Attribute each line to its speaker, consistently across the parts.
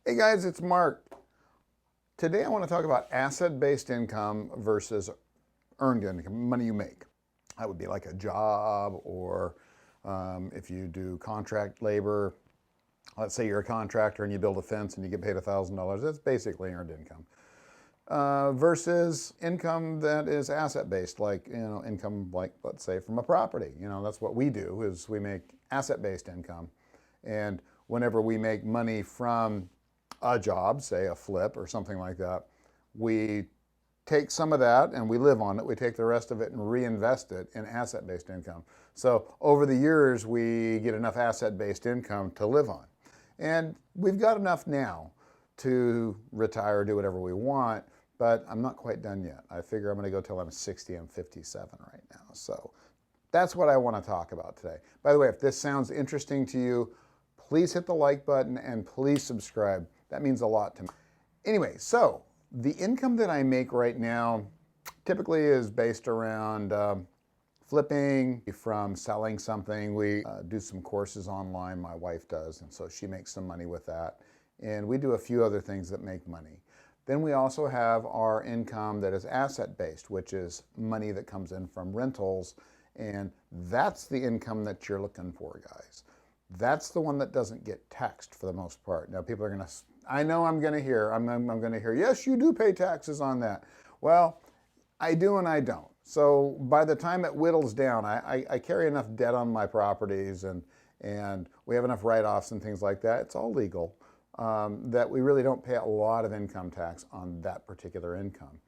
Speaker 1: Hey guys, it's Mark. Today I want to talk about asset-based income versus earned income, money you make. That would be like a job or if you do contract labor. Let's say you're a contractor and you build a fence and you get paid $1,000. That's basically earned income. Versus income that is asset-based, like income, like let's say from a property. That's what we do is we make asset-based income, and whenever we make money from a job, say a flip or something like that, we take some of that and we live on it. We take the rest of it and reinvest it in asset-based income. So over the years, we get enough asset-based income to live on. And we've got enough now to retire, do whatever we want, but I'm not quite done yet. I figure I'm going to go till I'm 60. I'm 57 right now. So that's what I want to talk about today. By the way, if this sounds interesting to you, please hit the like button and please subscribe. That means a lot to me. Anyway, so the income that I make right now typically is based around flipping, from selling something. We do some courses online, my wife does, and so she makes some money with that. And we do a few other things that make money. Then we also have our income that is asset-based, which is money that comes in from rentals, and that's the income that you're looking for, guys. That's the one that doesn't get taxed for the most part. Now people are going to, I know I'm going to hear, I'm going to hear, yes, you do pay taxes on that. Well, I do and I don't. So by the time it whittles down, I carry enough debt on my properties and we have enough write-offs and things like that. It's all legal, that we really don't pay a lot of income tax on that particular income.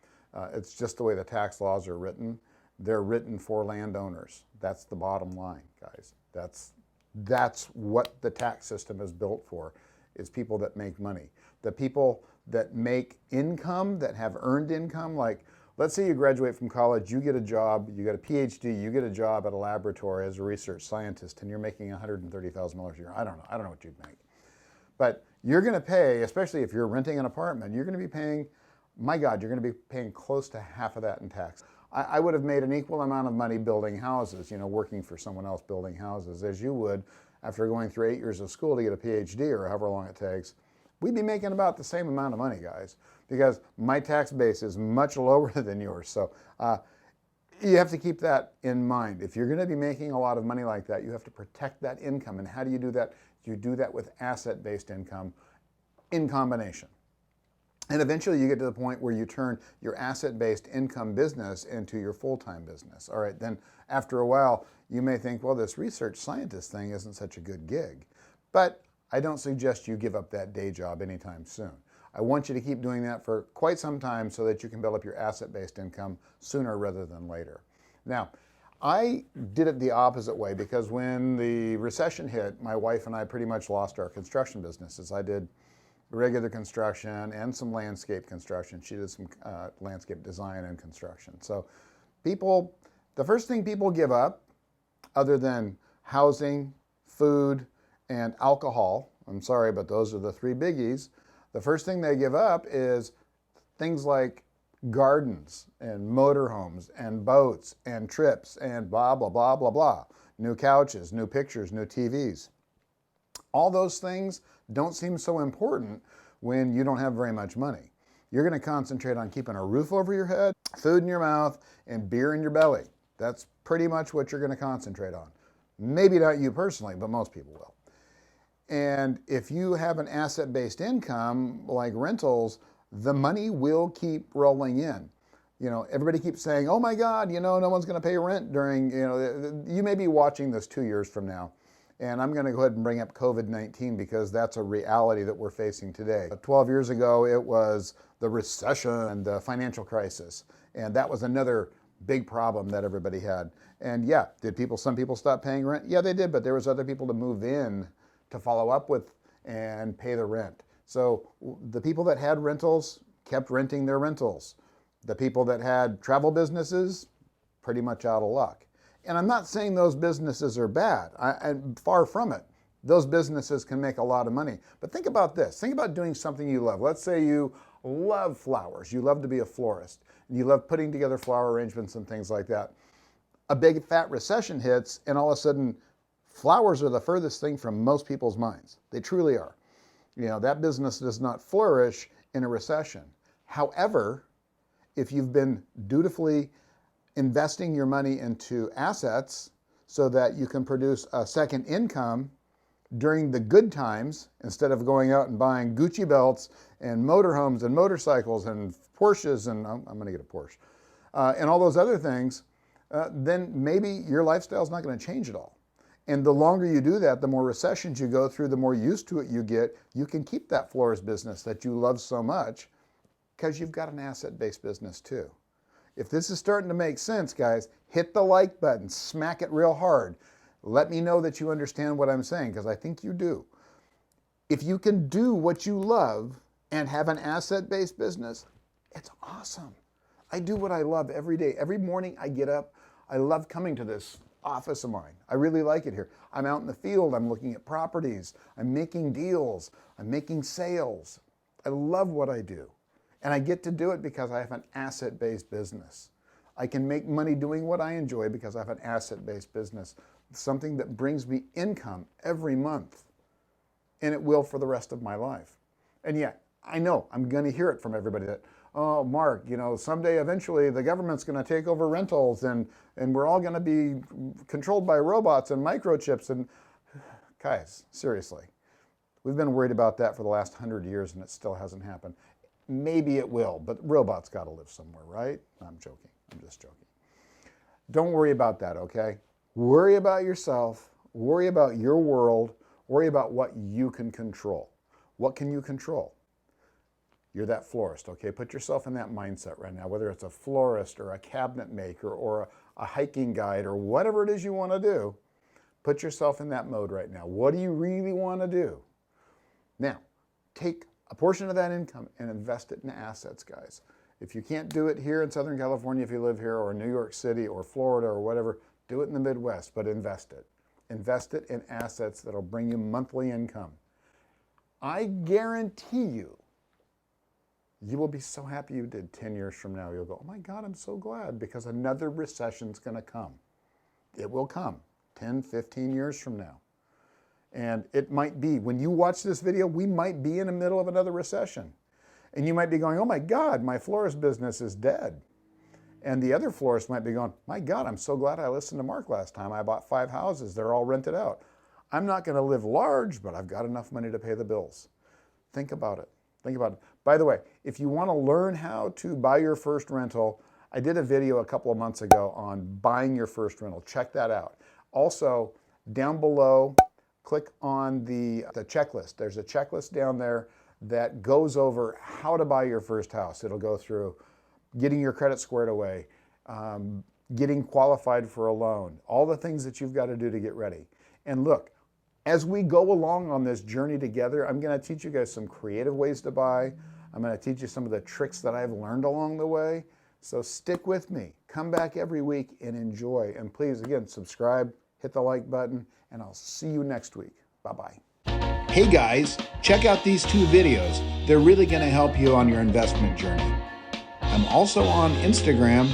Speaker 1: It's just the way the tax laws are written. They're written for landowners. That's the bottom line, guys. That's what the tax system is built for, is people that make money. The people that make income, that have earned income, like let's say you graduate from college, you get a job, you get a PhD, you get a job at a laboratory as a research scientist and you're making $130,000 a year. I don't know what you'd make. But you're going to pay, especially if you're renting an apartment, you're going to be paying, my God, you're going to be paying close to half of that in tax. I would have made an equal amount of money building houses, working for someone else building houses, as you would after going through 8 years of school to get a PhD or however long it takes. We'd be making about the same amount of money, guys, because my tax base is much lower than yours. So you have to keep that in mind. If you're going to be making a lot of money like that, you have to protect that income. And how do you do that? You do that with asset-based income in combination. And eventually you get to the point where you turn your asset-based income business into your full-time business. All right, then after a while, you may think, well, this research scientist thing isn't such a good gig. But I don't suggest you give up that day job anytime soon. I want you to keep doing that for quite some time so that you can build up your asset-based income sooner rather than later. Now, I did it the opposite way because when the recession hit, my wife and I pretty much lost our construction businesses. I did regular construction and some landscape construction. She did some landscape design and construction. So the first thing people give up, other than housing, food, and alcohol, I'm sorry, but those are the three biggies. The first thing they give up is things like gardens and motorhomes and boats and trips and blah, blah, blah, blah, blah. New couches, new pictures, new TVs. All those things don't seem so important when you don't have very much money. You're going to concentrate on keeping a roof over your head, food in your mouth, and beer in your belly. That's pretty much what you're going to concentrate on. Maybe not you personally, but most people will. And if you have an asset-based income like rentals, the money will keep rolling in. Everybody keeps saying, oh my God, no one's going to pay rent during, you may be watching this 2 years from now. And I'm going to go ahead and bring up COVID-19 because that's a reality that we're facing today. 12 years ago, it was the recession and the financial crisis. And that was another big problem that everybody had. And yeah, some people stop paying rent? Yeah, they did, but there was other people to move in to follow up with and pay the rent. So the people that had rentals kept renting their rentals. The people that had travel businesses, pretty much out of luck. And I'm not saying those businesses are bad. I'm far from it. Those businesses can make a lot of money. But think about this. Think about doing something you love. Let's say you love flowers. You love to be a florist. And you love putting together flower arrangements and things like that. A big fat recession hits and all of a sudden flowers are the furthest thing from most people's minds. They truly are. That business does not flourish in a recession. However, if you've been dutifully investing your money into assets so that you can produce a second income during the good times, instead of going out and buying Gucci belts and motorhomes and motorcycles and Porsches, and I'm going to get a Porsche, and all those other things, then maybe your lifestyle is not going to change at all. And the longer you do that, the more recessions you go through, the more used to it you get. You can keep that florist business that you love so much because you've got an asset-based business too. If this is starting to make sense, guys, hit the like button, smack it real hard. Let me know that you understand what I'm saying, because I think you do. If you can do what you love and have an asset-based business, it's awesome. I do what I love every day. Every morning I get up, I love coming to this office of mine. I really like it here. I'm out in the field, I'm looking at properties, I'm making deals, I'm making sales. I love what I do. And I get to do it because I have an asset-based business. I can make money doing what I enjoy because I have an asset-based business, something that brings me income every month. And it will for the rest of my life. And yet, I know I'm going to hear it from everybody that, oh, Mark, someday eventually the government's going to take over rentals and we're all going to be controlled by robots and microchips. And guys, seriously, we've been worried about that for the last 100 years and it still hasn't happened. Maybe it will, but robots got to live somewhere, right? I'm joking. I'm just joking. Don't worry about that, okay? Worry about yourself. Worry about your world. Worry about what you can control. What can you control? You're that florist, okay? Put yourself in that mindset right now, whether it's a florist or a cabinet maker or a hiking guide or whatever it is you want to do. Put yourself in that mode right now. What do you really want to do? Now, take a portion of that income and invest it in assets, guys. If you can't do it here in Southern California, if you live here, or New York City or Florida or whatever, do it in the Midwest, but invest it. Invest it in assets that'll bring you monthly income. I guarantee you, you will be so happy you did 10 years from now. You'll go, oh my God, I'm so glad, because another recession's going to come. It will come 10, 15 years from now. And it might be, when you watch this video, we might be in the middle of another recession. And you might be going, oh my God, my florist business is dead. And the other florist might be going, my God, I'm so glad I listened to Mark last time. I bought 5 houses. They're all rented out. I'm not going to live large, but I've got enough money to pay the bills. Think about it. Think about it. By the way, if you want to learn how to buy your first rental, I did a video a couple of months ago on buying your first rental. Check that out. Also, down below, click on the checklist. There's a checklist down there that goes over how to buy your first house. It'll go through getting your credit squared away, getting qualified for a loan, all the things that you've got to do to get ready. And look, as we go along on this journey together, I'm going to teach you guys some creative ways to buy. I'm going to teach you some of the tricks that I've learned along the way. So stick with me. Come back every week and enjoy. And please, again, subscribe, hit the like button, and I'll see you next week. Bye-bye. Hey guys, check out these 2 videos. They're really going to help you on your investment journey. I'm also on Instagram.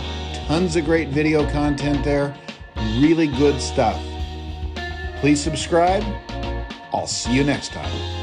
Speaker 1: Tons of great video content there. Really good stuff. Please subscribe. I'll see you next time.